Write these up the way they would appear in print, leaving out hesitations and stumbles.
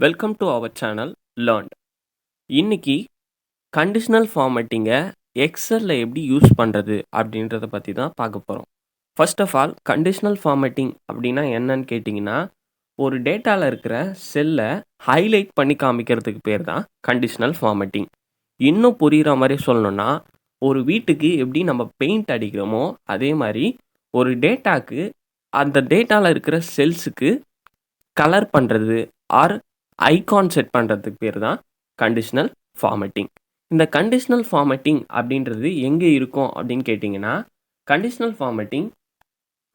Welcome to our channel learnt. இன்னைக்கு conditional ஃபார்மேட்டிங்கை எக்ஸலில் எப்படி யூஸ் பண்ணுறது அப்படின்றத பற்றி தான் பார்க்க போகிறோம். First of all, conditional formatting அப்படின்னா என்னன்னு கேட்டிங்கன்னா, ஒரு டேட்டாவில் இருக்கிற செல்லை ஹைலைட் பண்ணி காமிக்கிறதுக்கு பேர் தான் கண்டிஷனல் ஃபார்மேட்டிங். இன்னும் புரிகிற மாதிரி சொல்லணும்னா, ஒரு வீட்டுக்கு எப்படி நம்ம பெயிண்ட் அடிக்கிறோமோ அதே மாதிரி ஒரு டேட்டாக்கு அந்த டேட்டாவில் இருக்கிற செல்ஸுக்கு கலர் பண்ணுறது ஆர் ஐகான் செட் பண்ணுறதுக்கு பேர் தான் கண்டிஷனல் ஃபார்மேட்டிங். இந்த கண்டிஷனல் ஃபார்மேட்டிங் அப்படின்றது எங்கே இருக்கும் அப்படின்னு கேட்டிங்கன்னா, conditional formatting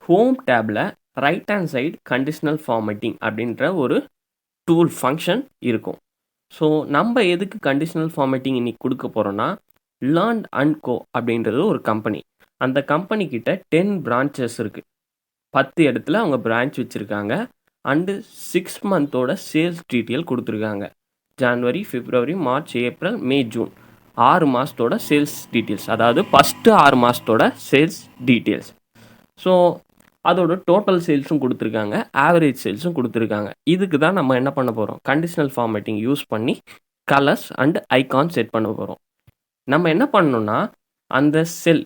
home table right hand side conditional formatting அப்படின்ற ஒரு டூல் ஃபங்க்ஷன் இருக்கும். ஸோ நம்ம எதுக்கு கண்டிஷனல் ஃபார்மேட்டிங் இன்னைக்கு கொடுக்க போகிறோன்னா, லேர்ன்ட் அண்ட் கோ அப்படின்றது ஒரு கம்பெனி. அந்த கம்பெனிக்கிட்ட 10 பிரான்ச்சஸ் இருக்குது. 10 இடத்துல அவங்க பிரான்ச் வச்சுருக்காங்க. அண்டு 6 மந்தோட சேல்ஸ் டீட்டெயில் கொடுத்துருக்காங்க. ஜான்வரி, பிப்ரவரி, மார்ச், ஏப்ரல், மே, ஜூன் 6 மாதத்தோட சேல்ஸ் டீட்டெயில்ஸ், அதாவது ஃபஸ்ட்டு 6 மாதத்தோட சேல்ஸ் டீட்டெயில்ஸ். ஸோ அதோட டோட்டல் சேல்ஸும் கொடுத்துருக்காங்க, ஆவரேஜ் சேல்ஸும் கொடுத்துருக்காங்க. இதுக்கு தான் நம்ம என்ன பண்ண போகிறோம், கண்டிஷனல் ஃபார்மேட்டிங் யூஸ் பண்ணி கலர்ஸ் அண்ட் ஐகான் செட் பண்ண போகிறோம். நம்ம என்ன பண்ணணும்னா, அந்த செல்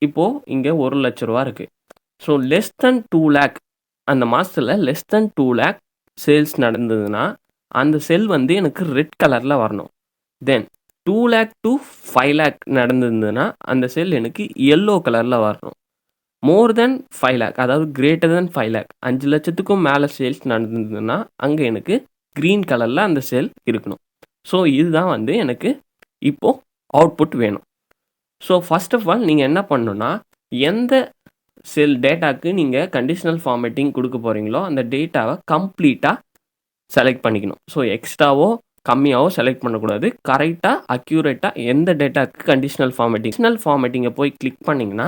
இப்போது இங்கே 1,00,000 ரூபா இருக்குது. ஸோ லெஸ் தென் 2 லேக், அந்த மாதத்தில் லெஸ் தென் 2 லேக் சேல்ஸ் நடந்ததுன்னா அந்த செல் வந்து எனக்கு ரெட் கலரில் வரணும். தென் 2 லேக் டு 5 லேக் நடந்திருந்ததுன்னா அந்த செல் எனக்கு எல்லோ கலரில் வரணும். மோர் தென் 5 லேக், அதாவது கிரேட்டர் தென் 5 லேக், 5 லட்சத்துக்கும் மேலே சேல்ஸ் நடந்ததுன்னா அங்கே எனக்கு க்ரீன் கலரில் அந்த செல் இருக்கணும். ஸோ இதுதான் வந்து எனக்கு இப்போது அவுட்புட் வேணும். ஸோ ஃபர்ஸ்ட் ஆஃப் ஆல் நீங்கள் என்ன பண்ணணுன்னா, எந்த செல் டேட்டாக்கு நீங்கள் கண்டிஷனல் ஃபார்மேட்டிங் கொடுக்க போகிறீங்களோ அந்த டேட்டாவை கம்ப்ளீட்டாக செலக்ட் பண்ணிக்கணும். ஸோ எக்ஸ்ட்ராவோ கம்மியாவோ செலக்ட் பண்ணக்கூடாது. கரெக்டாக அக்யூரேட்டாக எந்த டேட்டாக்கு கண்டிஷனல் ஃபார்மேட்டிங்கை போய் கிளிக் பண்ணிங்கன்னா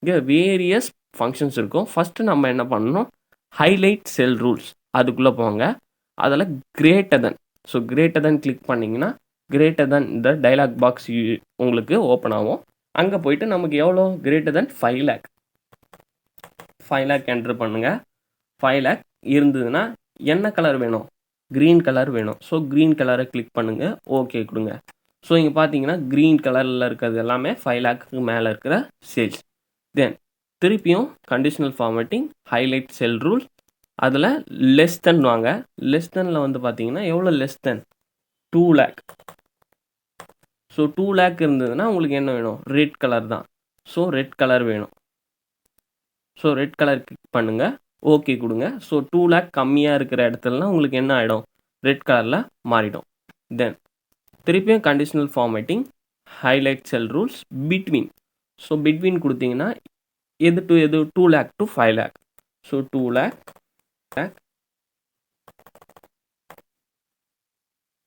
இங்கே வேரியஸ் ஃபங்க்ஷன்ஸ் இருக்கும். ஃபஸ்ட்டு நம்ம என்ன பண்ணணும், ஹைலைட் செல் ரூல்ஸ் அதுக்குள்ளே போங்க. அதில் greater than, so greater than click பண்ணிங்கன்னா கிரேட்டர் தென் இந்த டைலாக் பாக்ஸ் உங்களுக்கு ஓப்பன் ஆகும். அங்கே போயிட்டு நமக்கு எவ்வளோ, greater than 5 lakh, 5 lakh enter பண்ணுங்கள். 5 லேக் இருந்ததுன்னா என்ன கலர் வேணும், க்ரீன் கலர் வேணும். ஸோ க்ரீன் கலரை கிளிக் பண்ணுங்கள், ஓகே கொடுங்க. ஸோ இங்கே பார்த்தீங்கன்னா க்ரீன் கலரில் இருக்கிறது எல்லாமே 5 லேக்கு மேலே இருக்கிற சேல்ஸ். தென் திருப்பியும் conditional formatting, highlight cell rule, அதில் லெஸ் தென் வாங்க. லெஸ் தெனில் வந்து பார்த்தீங்கன்னா எவ்வளோ less than 2 lakh. So 2 lakh இருந்ததுன்னா உங்களுக்கு என்ன வேணும், ரெட் கலர் தான். ஸோ ரெட் கலர் வேணும். ஸோ ரெட் கலர் கிளிக் பண்ணுங்கள், ஓகே கொடுங்க. ஸோ 2 லேக் கம்மியாக இருக்கிற இடத்துலலாம் உங்களுக்கு என்ன ஆகிடும், ரெட் கலரில் மாறிடும். தென் திருப்பியும் கண்டிஷனல் ஃபார்மேட்டிங், ஹைலைட் செல் ரூல்ஸ், பிட்வீன். ஸோ பிட்வீன் கொடுத்தீங்கன்னா எது டு எது, 2 லேக் டு 5 லேக். ஸோ 2 லேக்.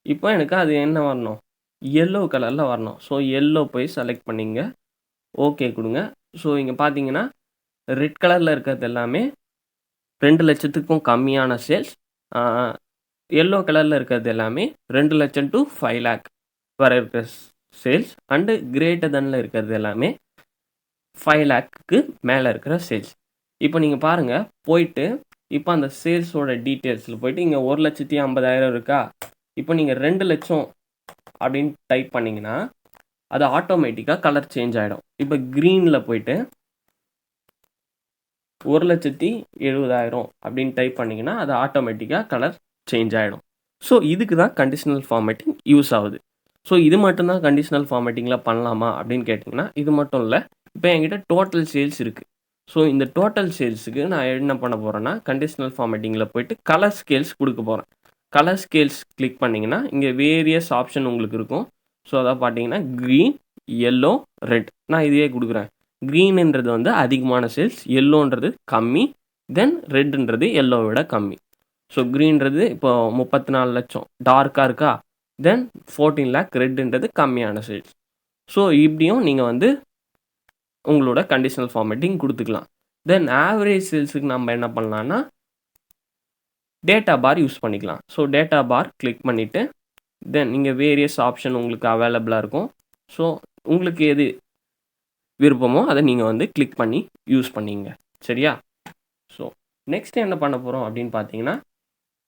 இப்போ எனக்கு அது என்ன வரணும், எல்லோ கலரில் வரணும். ஸோ எல்லோ போய் செலக்ட் பண்ணிங்க, ஓகே கொடுங்க. ஸோ இங்கே பார்த்தீங்கன்னா ரெட் கலரில் இருக்கிறது எல்லாமே 2 லட்சத்துக்கும் கம்மியான சேல்ஸ். எல்லோ கலரில் இருக்கிறது எல்லாமே 2 லட்சம் டு 5 லேக் வர இருக்கிற சேல்ஸ். அண்டு கிரேட்டர் தெனில் இருக்கிறது எல்லாமே 5 லேக்கு மேலே இருக்கிற சேல்ஸ். இப்போ நீங்கள் பாருங்கள், போயிட்டு இப்போ அந்த சேல்ஸோட டீட்டெயில்ஸில் போயிட்டு இங்கே 1,50,000 இருக்கா. இப்போ நீங்கள் 2 லட்சம் அப்படின்னு டைப் பண்ணிங்கன்னா அது ஆட்டோமேட்டிக்காக கலர் சேஞ்ச் ஆகிடும். இப்போ க்ரீனில் போயிட்டு 1,70,000 அப்படின்னு டைப் பண்ணிங்கன்னா அது ஆட்டோமேட்டிக்காக கலர் சேஞ்ச் ஆகிடும். ஸோ இதுக்கு தான் கண்டிஷனல் ஃபார்மேட்டிங் யூஸ் ஆகுது. ஸோ இது மட்டும்தான் கண்டிஷனல் ஃபார்மேட்டிங்கில் பண்ணலாமா அப்படின்னு கேட்டிங்கன்னா இது மட்டும் இல்லை. இப்போ என்கிட்ட டோட்டல் சேல்ஸ் இருக்குது. ஸோ இந்த டோட்டல் சேல்ஸுக்கு நான் என்ன பண்ண போகிறேன்னா, கண்டிஷனல் ஃபார்மேட்டிங்கில் போயிட்டு கலர் ஸ்கேல்ஸ் கொடுக்க போகிறேன். கலர் ஸ்கேல்ஸ் கிளிக் பண்ணிங்கன்னா இங்கே வேரியஸ் ஆப்ஷன் உங்களுக்கு இருக்கும். ஸோ அதாவது பார்த்தீங்கன்னா க்ரீன், எல்லோ, ரெட். நான் இதையே கொடுக்குறேன். க்ரீனுன்றது வந்து அதிகமான சேல்ஸ், எல்லோன்றது கம்மி, தென் ரெட்டுன்றது எல்லோவை விட கம்மி. ஸோ க்ரீன்றது இப்போ 34 லட்சம் டார்க்காக இருக்கா, தென் 14 லேக் ரெட்டுன்றது கம்மியான சேல்ஸ். ஸோ இப்படியும் நீங்கள் வந்து உங்களோட கண்டிஷனல் ஃபார்மேட்டிங் கொடுத்துக்கலாம். தென் ஆவரேஜ் சேல்ஸுக்கு நம்ம என்ன பண்ணலான்னா டேட்டா பார் யூஸ் பண்ணிக்கலாம். ஸோ டேட்டா பார் கிளிக் பண்ணிவிட்டு தென் இங்கே வேரியஸ் ஆப்ஷன் உங்களுக்கு அவைலபிளாக இருக்கும். ஸோ உங்களுக்கு எது விருப்பமோ அதை நீங்கள் வந்து கிளிக் பண்ணி யூஸ் பண்ணிங்க, சரியா. ஸோ நெக்ஸ்ட் என்ன பண்ண போகிறோம் அப்படின்னு பார்த்தீங்கன்னா,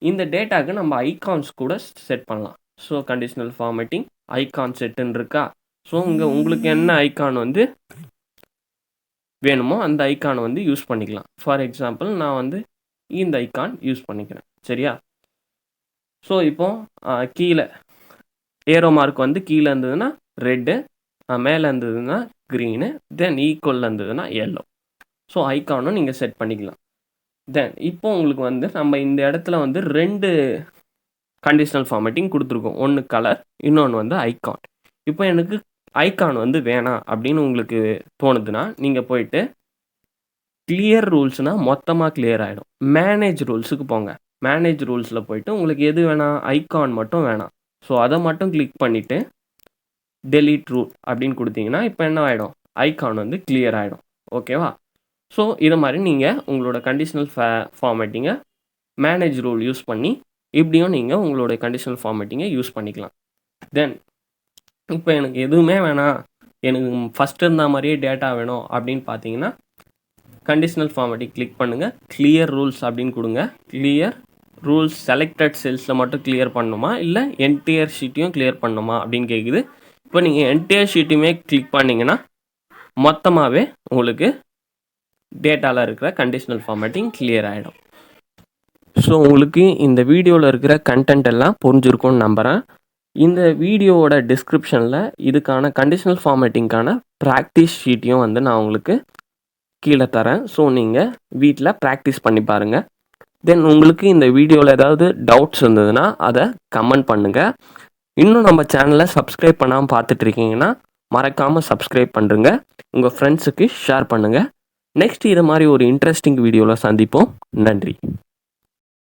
இந்த டேட்டாக்கு நம்ம ஐகான்ஸ் கூட செட் பண்ணலாம். ஸோ கண்டிஷனல் ஃபார்மேட்டிங் ஐகான் செட்டுன்னு இருக்கா? ஸோ இங்கே உங்களுக்கு என்ன ஐகான் வந்து வேணுமோ அந்த ஐகானை வந்து யூஸ் பண்ணிக்கலாம். ஃபார் எக்ஸாம்பிள் நான் வந்து இந்த ஐகான் யூஸ் பண்ணிக்கிறேன். சரியா? ஸோ இப்போ கீழே ஏரோ மார்க் வந்து கீழே இருந்ததுன்னா ரெட்டு, மேலே இருந்ததுன்னா க்ரீனு, தென் ஈக்குவலில் இருந்ததுன்னா எல்லோ. ஸோ ஐகானும் நீங்கள் செட் பண்ணிக்கலாம். தென் இப்போ உங்களுக்கு வந்து நம்ம இந்த இடத்துல வந்து 2 கண்டிஷனல் ஃபார்மேட்டிங் கொடுத்துருக்கோம். ஒன்று கலர், இன்னொன்று வந்து ஐகான். இப்போ எனக்கு ஐகான் வந்து வேணாம் அப்படின்னு உங்களுக்கு தோணுதுன்னா நீங்கள் போயிட்டு கிளியர் ரூல்ஸ்னால் மொத்தமாக கிளியர் ஆகிடும். மேனேஜ் ரூல்ஸுக்கு போங்க. மேனேஜ் ரூல்ஸில் போயிட்டு உங்களுக்கு எது வேணாம், ஐகான் மட்டும் வேணாம். ஸோ அதை மட்டும் கிளிக் பண்ணிவிட்டு டெலீட் ரூல் அப்படின்னு கொடுத்தீங்கன்னா இப்போ என்ன ஆகிடும், ஐகான் வந்து கிளியர் ஆகிடும். ஓகேவா? ஸோ இதை மாதிரி நீங்கள் உங்களோட கண்டிஷனல் ஃபார்மேட்டிங்கை மேனேஜ் ரூல் யூஸ் பண்ணி இப்படியும் நீங்கள் உங்களோட கண்டிஷனல் ஃபார்மேட்டிங்கை யூஸ் பண்ணிக்கலாம். தென் இப்போ எனக்கு எதுவுமே வேணாம், எனக்கு ஃபஸ்ட்டு இருந்த மாதிரியே டேட்டா வேணும் அப்படின்னு பார்த்தீங்கன்னா கண்டிஷனல் ஃபார்மேட்டிங் கிளிக் பண்ணுங்கள். கிளியர் ரூல்ஸ் அப்படின்னு கொடுங்க. கிளியர் ரூல்ஸ் செலக்டட் செல்ஸில் மட்டும் கிளியர் பண்ணணுமா இல்லை என்டையர் ஷீட்டையும் கிளியர் பண்ணணுமா அப்படின்னு கேட்குது. இப்போ நீங்கள் என்டையர் ஷீட்டையுமே கிளிக் பண்ணிங்கன்னா மொத்தமாகவே உங்களுக்கு டேட்டாவில் இருக்கிற கண்டிஷனல் ஃபார்மேட்டிங் கிளியர் ஆகிடும். ஸோ உங்களுக்கு இந்த வீடியோவில் இருக்கிற கண்டென்ட் எல்லாம் புரிஞ்சிருக்கும்னு நம்புகிறேன். இந்த வீடியோவோட டிஸ்கிரிப்ஷனில் இதுக்கான கண்டிஷனல் ஃபார்மேட்டிங்கான ப்ராக்டிஸ் ஷீட்டையும் வந்து நான் உங்களுக்கு கீழே தரேன். ஸோ நீங்கள் வீட்டில் ப்ராக்டிஸ் பண்ணி பாருங்கள். தென் உங்களுக்கு இந்த வீடியோவில் ஏதாவது டவுட்ஸ் இருந்ததுன்னா அதை கமெண்ட் பண்ணுங்கள். இன்னும் நம்ம சேனலை சப்ஸ்கிரைப் பண்ணாமல் பார்த்துட்ருக்கீங்கன்னா மறக்காமல் சப்ஸ்கிரைப் பண்ணுறங்க. உங்கள் ஃப்ரெண்ட்ஸுக்கு ஷேர் பண்ணுங்கள். நெக்ஸ்ட் இது மாதிரி ஒரு இன்ட்ரெஸ்டிங் வீடியோவில் சந்திப்போம். நன்றி.